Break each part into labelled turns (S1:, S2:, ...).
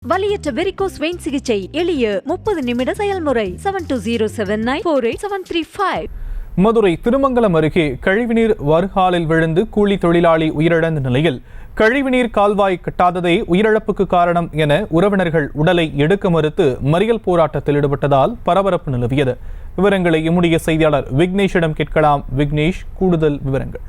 S1: வலியற்ற varicose vein சிகிச்சை எளிய 30 நிமிட செயல்முறை 7209487335.
S2: மதுரை திருமங்கலம் அருகே கழிவுநீர் வருகாலில் விழுந்து கூலி தொழிலாளி உயிரிழந்த நிலையில் கழிவுநீர் கால்வாய் கட்டாததே உயிரிழப்புக்கு காரணம் என உறவினர்கள் உடலை எடுக்க மறுத்து மறியல் போராட்டத்தில் ஈடுபட்டதால் பரபரப்பு நிலவியது. விவரங்களை எம்முடைய செய்தியாளர் விக்னேஷிடம் கேட்கலாம். விக்னேஷ், கூடுதல் விவரங்கள்.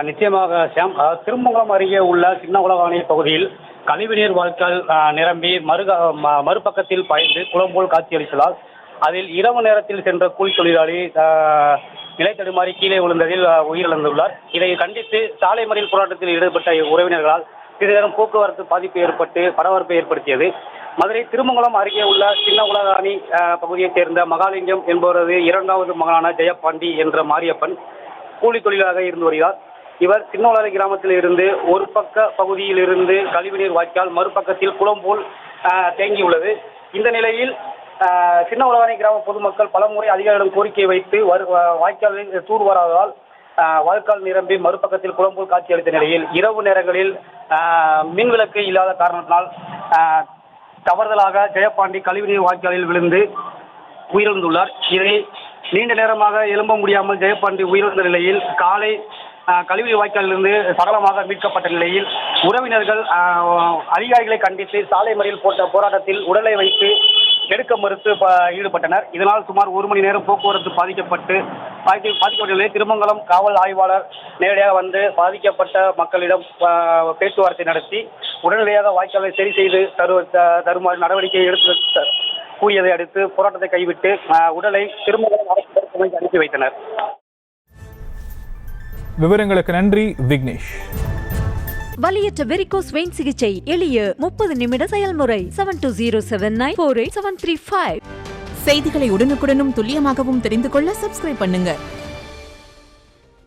S3: நிச்சயமாக ஷியாம், திருமங்கலம் அருகே உள்ள சின்ன உலகாணி பகுதியில் கழிவுநீர் வாய்க்கால் நிரம்பி மறுபக்கத்தில் பாய்ந்து குளம் போல் காட்சியளித்ததால் அதில் இரவு நேரத்தில் சென்ற கூலி தொழிலாளி நிலை தடுமாறி கீழே விழுந்ததில் உயிரிழந்துள்ளார். இதை கண்டித்து சாலை மறியல் போராட்டத்தில் ஈடுபட்ட உறவினர்களால் சிறிது நேரம் போக்குவரத்து பாதிப்பு ஏற்பட்டு பரபரப்பை ஏற்படுத்தியது. மதுரை திருமங்கலம் அருகே உள்ள சின்ன உலகாணி பகுதியைச் சேர்ந்த மகாலிங்கம் என்பவரது இரண்டாவது மகனான ஜெயப்பாண்டி என்ற மாரியப்பன் கூலி தொழிலாக இருந்து வருகிறார். இவர் சின்னோலரை கிராமத்தில் இருந்து ஒரு பக்க பகுதியில் இருந்து கழிவுநீர் வாய்க்கால் மறுபக்கத்தில் குளம் போல் தேங்கியுள்ளது. இந்த நிலையில் சின்ன உலகாணி கிராம பொதுமக்கள் பலமுறை அதிகாரிகளிடம் கோரிக்கை வைத்து வாய்க்காலில் தூர் வராததால் வாய்க்கால் நிரம்பி மறுபக்கத்தில் குளம் போல் காட்சியளித்த நிலையில் இரவு நேரங்களில் மின்விளக்கு இல்லாத காரணத்தினால் தவறுதலாக ஜெயப்பாண்டி கழிவுநீர் வாய்க்காலில் விழுந்து உயிரிழந்துள்ளார். இதை நீண்ட நேரமாக எழும்ப முடியாமல் ஜெயப்பாண்டி உயிரிழந்த நிலையில் காலை கழிவுநீர் வாய்க்காலிலிருந்து சடலமாக மீட்கப்பட்ட நிலையில் உறவினர்கள் அதிகாரிகளை கண்டித்து சாலை மறியல் போராட்டத்தில் உடலை வைத்து எடுக்க மறுத்து ஈடுபட்டனர். இதனால் சுமார் 1 மணி நேரம் போக்குவரத்து பாதிக்கப்பட்ட நிலையில் திருமங்கலம் காவல் ஆய்வாளர் நேரடியாக வந்து பாதிக்கப்பட்ட மக்களிடம் பேச்சுவார்த்தை நடத்தி உடனடியாக வாய்க்காலை சரி செய்து தருமாறு நடவடிக்கை எடுத்து கூறியதை அடுத்து போராட்டத்தை கைவிட்டு உடலை திருமங்கலம் அரசு மருத்துவமனைக்கு அனுப்பி வைத்தனர்.
S2: விவரங்களுக்கு நன்றி விக்னேஷ்.
S1: வலியற்ற வெரிகோஸ் வெயின் சிகிச்சை எளிய 30 நிமிட செயல்முறை 7209487335.
S4: செய்திகளை உடனுக்குடனும் துல்லியமாகவும் தெரிந்து கொள்ள சப்ஸ்கிரைப் பண்ணுங்க.